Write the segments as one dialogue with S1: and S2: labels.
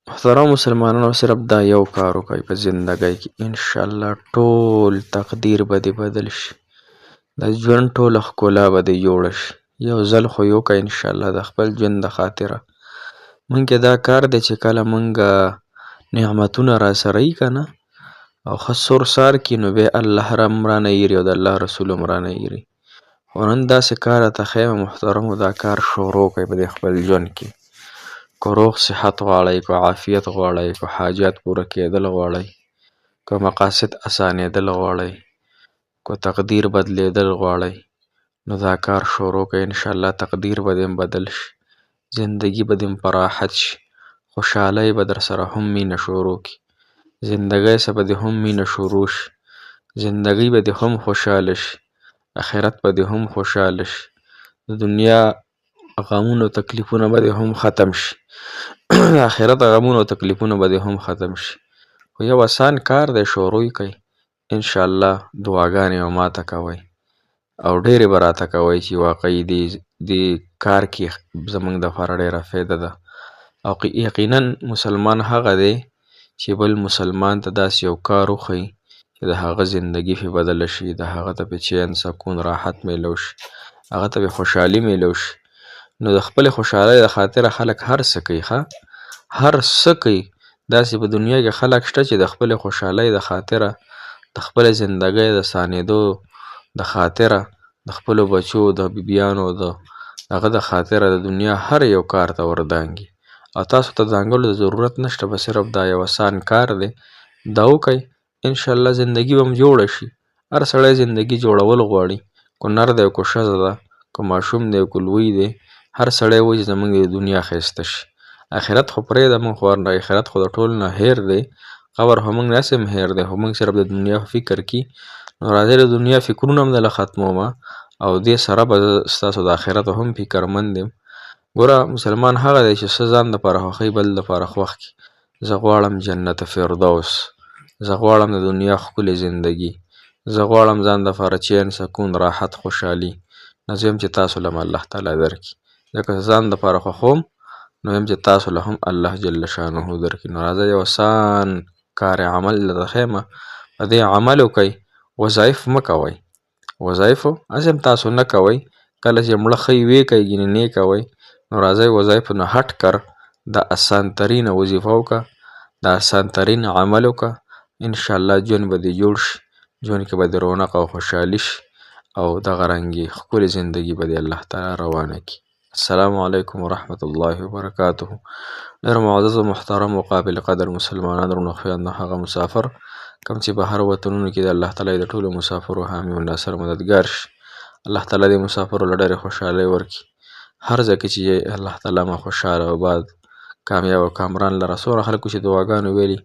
S1: محترم مسلمانانو صرف دا یو کار وکړئ په زندګۍ کې انشاءالله ټول تقدیر به دې بدل شي. د ژوند ټوله ښکلا به دې جوړه شي. یو ځل خو یې وکړئ انشاءالله د خپل ژوند د خاطره. موږ کې دا کار دی چې کله موږ نعمتونه را سره یي که نه او ښه سرسار کي نو بیا الله هم رانه ایري او د الله رسول هم رانه ایري. خو نن داسې کار راته ښیمه محترمو دا کار شروع کړئ په دې خپل ژوند کې. که روغ صحت غواړئ، که عافیت غواړئ، که حاجات پوره کېدل غواړئ، که مقاصد اسانېدل غواړئ، که تقدیر بدلېدل غواړئ نو دا کار شروع کړئ انشاءالله تقدیر به دې هم بدل شي. زندګي به دې هم په راحت شي. خوشحالۍ به در سره هم مینه شروع کړي. زندګۍ سره به دې هم مینه شروع شي. زندګۍ به دې هم خوشحاله شي. آخرت به دې هم خوشحاله شي. د دنیا غمونه او تکلیفونه به دې هم ختم شي. د آخرت غمونه او تکلیفونه به دې هم ختم شي. خو یو اسان کار دی شروع یې کړئ. انشاءالله دعاګانې به ماته کوئ او ډېرې به راته کوئ چې واقعي دې کار کې زموږ دپاره ډېره فایده ده. او یقینا مسلمان هغه دی چې بل مسلمان ته داسې یو کار وښیي چې د هغه زندګي پرې بدله شي، د هغه ته پرې چین سکون راحت میلو شي، هغه ته پرې خوشحالي میلو شي. نو د خپلې خوشحالۍ د خاطره خلک هر څه کوي هر څه کوي. داسې په دنیا کې خلک شته چې د خپلې خوشحالۍ د خاطره د خپلې زندګۍ د سانېدو د خاطره د خپلو بچو د بیبیانو د هغه د خاطره د دنیا هر یو کار ته وردانګي. او تاسو ته ځانګړو د ضرورت نشته به صرف دا یو اسان کار دی دا وکئ انشاءالله زندګي به هم جوړه شي. هر سړی زندګي جوړول غواړي، که نر دی که ښځه ده، که ماشوم دی که لوی دی، هر سړی وایي چې زموږ د دنیا ښایسته شي. آخرت خو پرېږده موږ خو آخرت خو د ټول نه هیر دی، قبر خو موږ نه هم هیر دی، خو موږ صرف د دنیا فکر کی. نو راځئ د دنیا فکرونه هم دله ختمومه او دې سره به زه ستاسو د آخرت هم فکرمند یم. ګوره مسلمان هغه دی چې څه ځان دپاره خوښوي بل دپاره خوښ کړي. زه غواړم جنت فردوس، زه غواړم د دنیا ښکلې زندګي، زه غواړم ځان دپاره چین سکون راحت خوشحالي. نو زه یم چې تاسو له هم الله تعالی درکړي. ځکه ځان دپاره خوښوم نو یم چې تاسو له هم الله جل شانه درکړي. نو راځئ یو اسان کار عمل درته ښیمه، په دې عمل وکئ. وظایف مه کوئ. وظایفو هسې هم تاسو نه کوئ، کله چې مړه ښه ویې کوئ ګینې نه یې کوئ. نو راځئ وظایفو نه هټ کر د اسان ترینه وظیفه وکړه، د اسان ترین عمل وکړه. انشاءالله ژوند به دې جوړ شي، ژوند کې به دې رونق او خوشحالي شي او دغه رنګې ښکلې زندګي به دې الله تعالی روانه کړي. السلام علیکم ورحمة الله وبرکاته. ډېر معزز و محترم و قابل قدر مسلمانان درنو خویندو هغه مسافر کوم چې بهر وطنونو کې د الله تعالی د ټولو مسافرو حامي و ناصر مددګار شي. الله تعالی دې مسافرو له ډېرې خوشحالۍ ورکړي. هر ځای کې چې الله تعالی ما خوشحاله او آباد کامیاب او کامران لره. څومره خلکو چې دعاګانې ویلي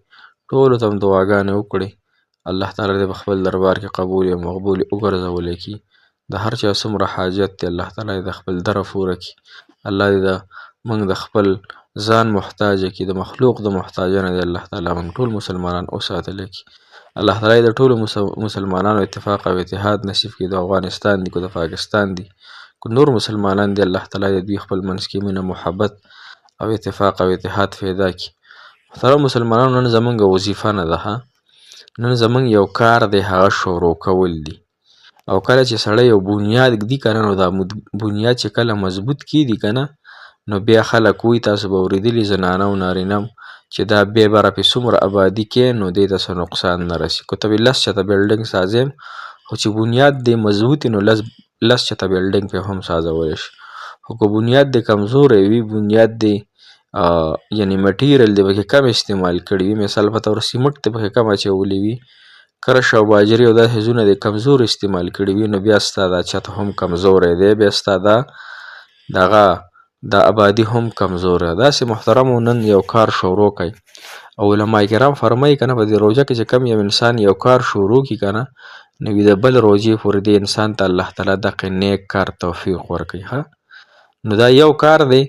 S1: ټولو ته هم دعاګانې وکړئ. الله تعالی دې په خپل دربار کې قبول او مقبول وګرځولی کړي. د هر چا څومره حاجت دی الله تعالی د خپل دره پوره کړي. الله دې د موږ د خپل ځان محتاجه کړي، د مخلوق د محتاجه نه دی الله تعالی موږ ټول مسلمانان وساتلی کړي. الله تعالی د ټولو مسلمانانو اتفاق او اتحاد نصیب کړي. د افغانستان دي که د پاکستان دي که نور مسلمانان دي الله تعالی د دوی خپل منځ کې مینه محبت او اتفاق او اتحاد پیدا کړي. محترم مسلمانانو نن زموږ وظیفه نه ده، نن زموږ یو کار دی هغه شروع کول دي. او کله چې سړی یو بنیاد ږدي که نه نو دا بنیاد چې کله مضبوط کیږي که نه نو بیا خلک وایي تاسو به اورېدلي زنانه او نارینه چې دا بیا به راپې څومره ابادي کې نو دې ته څه نقصان نه رسي. که ته لس چته بلډنګ سازیم خو چې بنیاد دې مضبوط نو لس چته بلډنګ پې هم سازولی شي. خو که بنیاد دې کمزوری وي، بنیاد دې یعنې مټیریل دې پکې کم استعمال کړي وي، مثال په طور سیمټ دې پکې کم اچولی وي، کرش او باجري او دا څیزونه دې کمزور استعمال کړي وي نو بیا ستا دا چت هم کمزوری دی، بیا ستا دغه دا آبادي هم کمزوره. داسې محترمو نن یو کار شروع کړئ. او علما کرام فرمایي که نه په دې روژه کې چې کم یو انسان یو کار شروع کړي که نه نو د بل روژې پورې دې انسان ته الله تعالی دغه نیک کار توفیق ورکوي. نو دا یو کار دی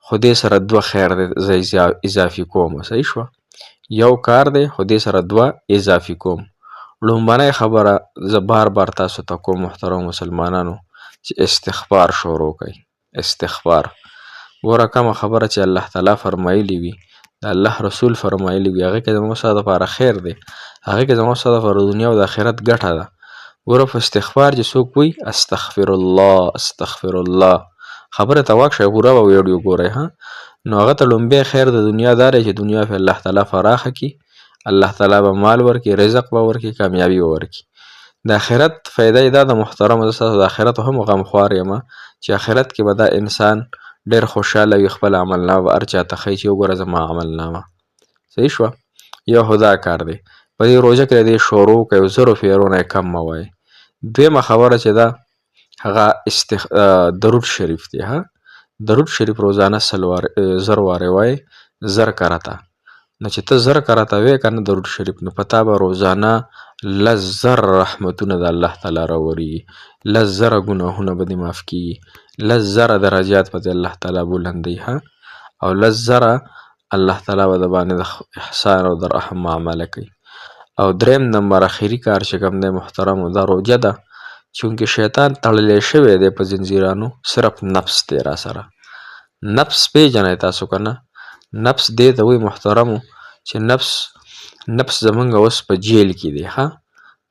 S1: خو دې سره دوه خیر دی زه اضافي کوم. صحیح شوه؟ یو کار دی خو دې سره دوه اضافي کوم. لومبنۍ خبره زه بار بار تاسو ته کوم محترم مسلمانانو چې استغفار شروع کړئ. استغفار ګوره کومه خبره چې الله تعالی فرمایلی وي د الله رسول فرمایلی وي هغه کې زموږ ستا دپاره خیر دی، هغه کې زموږ ستا دپاره د دنیا او د آخرت ګټه ده. ګوره په استغفار چې څوک وایي استغفر الله استغفر الله خبره ته غوږ شئ پوره به ویډیو ګورئ نو هغه ته لومبی خیر د دنیا دا دی چې دنیا پې الله تعالی فراخه کړي، الله تعالی به مال ورکړي، رزق به ورکړي، کامیابي به ورکړي. د آخرت فایده یې دا د محترمو زه ستاسو د آخرت هم غمخوار یم چې آخرت کې به دا انسان ډېر خوشحاله وي، خپل عملنامه به هر چاته ښیي چې وګوره زما عملنامه. صحیح شوه؟ یو خو دا کار دی. په دې روژه کې د دې شروع که یو 1000 فیرونه یې کم مه وایئ. دویمه خبره چې ده هغه درود شریف دی. درود شریف روزانه 1000 وارې وایئ 1000 کرته. نو چې ته 1000 کرته وایې که نه درود شریف نو په تا به روزانه 10,000 رحمتونه د الله تعالی راوري، 10,000 ګناهونه به دې معاف کېږي، 10,000 درجات به دې الله تعالی بلندوي او 10,000 الله تعالی به د باندې د احسان او د رحم معامله کوي. او دریم نمبر اخري کار چې کوم دی محترمو دا روژه ده چونکې شیطان تړلی شوی دی په زنځیرانو، صرف نفس دی را سره. نفس پیژنئ تاسو که نه؟ نفس دې ته وایي محترمو چې نفس زمونږ اوس په جیل کې دی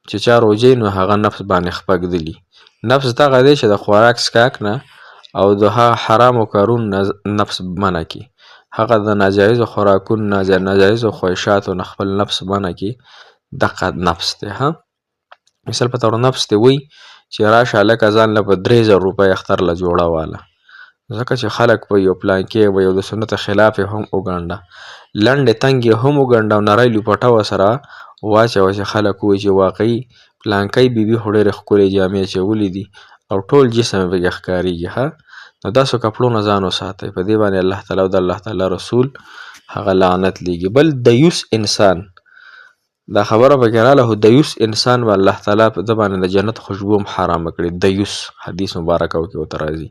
S1: چې چا روژې نو هغه نفس باندې خپږدلي. نفس دغه دی چې د خوراک څښاک نه او د حرامو کارونو نه نفس منع کړي، هغه د ناجایزو خوراکونو نه ناجایزو خواهشاتو نه خپل نفس منع کړي، دغه نفس دی. مثال په طور نفس دی وایي چې راشه هلکه ځان له په 3000 روپۍ اختر له جوړه واله، ځکه چې خلک به یو پلانکې به یو د سنت خلاف یې هم وګڼله، لنډې تنګې هم وګڼله او نری لوپټه ورسره واچوه چې خلک ووایي چې واقعي پلانکی بیبي خو ډېرې ښکلې جامې اچولي دي او ټول جسم یې پکې ښکارېږي. نو داسې کپړو نه ځان وساتئ، په دې باندې الله تعالی او د الله تعالی رسول هغه لعنت لیږي. بل دیوس انسان دا خبره پکې راغله، دیوس انسان به الله تعالی په ده باندې د جنت خوشبو هم حرامه کړي. دیوس حدیث مبارکه کې ورته راځي.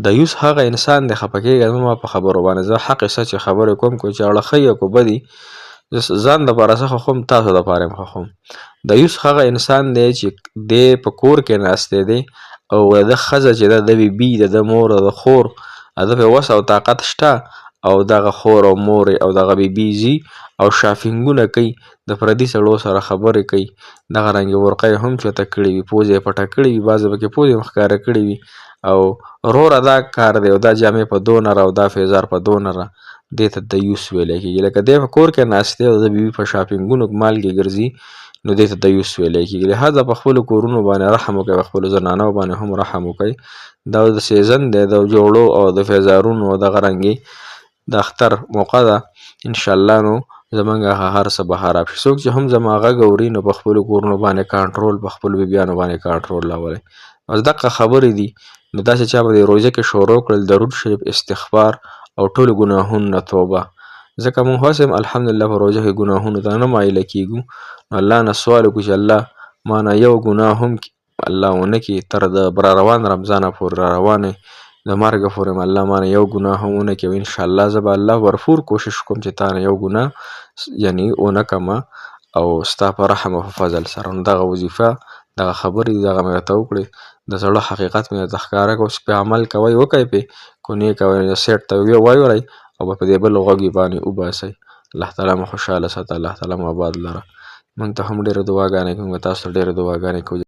S1: دیوس هغه انسان دی، خفه کېږه مه په خبرو باندې، زه حق سچ خبرې کوم که چې اړه ښه یا که بدي ځان دپاره زه خوښوم تاسو دپاره هم خوښوم. دیوس هغه انسان دی چې دی په کور کې ناستی دی او د ده ښځه چې ده د بیبي د ده مور د خور د پې وس او طاقت شته او دغه خور او مور او دغه بیبي ځي او شاپینګونه کوي، د پردي سړو سره خبرې کوي، دغه رنګې ورقه یې هم چوته کړې وي، پوزه یې پټه کړې وي، بعضې پکې پوزه هم ښکاره کړې وي او وروره دا کار دی او دا جامې په 2 او دا فیزار په 2 دې ته دیوس ویلی کېږي. لکه دی په کور کې ناست دی او د بیبي په شاپینګونو مالګې ګرځي نو دې ته دیوس ویلی کېږي. لهذا په خپلو کورونو باندې رحم وکړئ، په خپلو زنانو باندې هم رحم وکړئ. دا د سیزن دی د جوړو او د فیزارونو او دغه رنګې د اختر موقع ده انشاءالله. نو زمونږ هر څه به خراب شي. څوک چې هم زما غږ اوري نو په خپلو کورونو باندې کنټرول، په خپلو بیبیانو باندې کنټرول راولئ. بس دغه خبرې دي. نو داسې چا به د روژه کې شروع کړل درود شریف، استغفار او ټولو ګناهونو نه توبه، ځکه مونږ هسې هم الحمدلله په روژه کې ګناهونو ته نه مایله کېږو. نو الله نه سوال وکړو چې الله ما نه یو ګناه هم الله ونه کړي، تر د را روان رمضانه پورې را روانې د مرګه پورې الله ما نه یو ګناه هم ونه کړي. انشاءالله زه به الله ورفور کوشش کوم چې تا نه یو ګناه یعنې ونه کړمه او ستا په رحم او په فضل سره. نو دغه وظیفه دغه خبرې دغه مې راته وکړې، د زړه حقیقت مې درته ښکاره کړ. اوس پې عمل کوئ وکئ پې، کو نه یې کوئ سیټ ته وایورئ او په دې بل غوږ یې باندې وباسئ. الله تعالی مو خوشحاله ساته، الله تعالی مو آباد لره. موږ ته هم ډېرې دعاګانې کوي، موږ تاسو ته ډېرې دعاګانې کوو.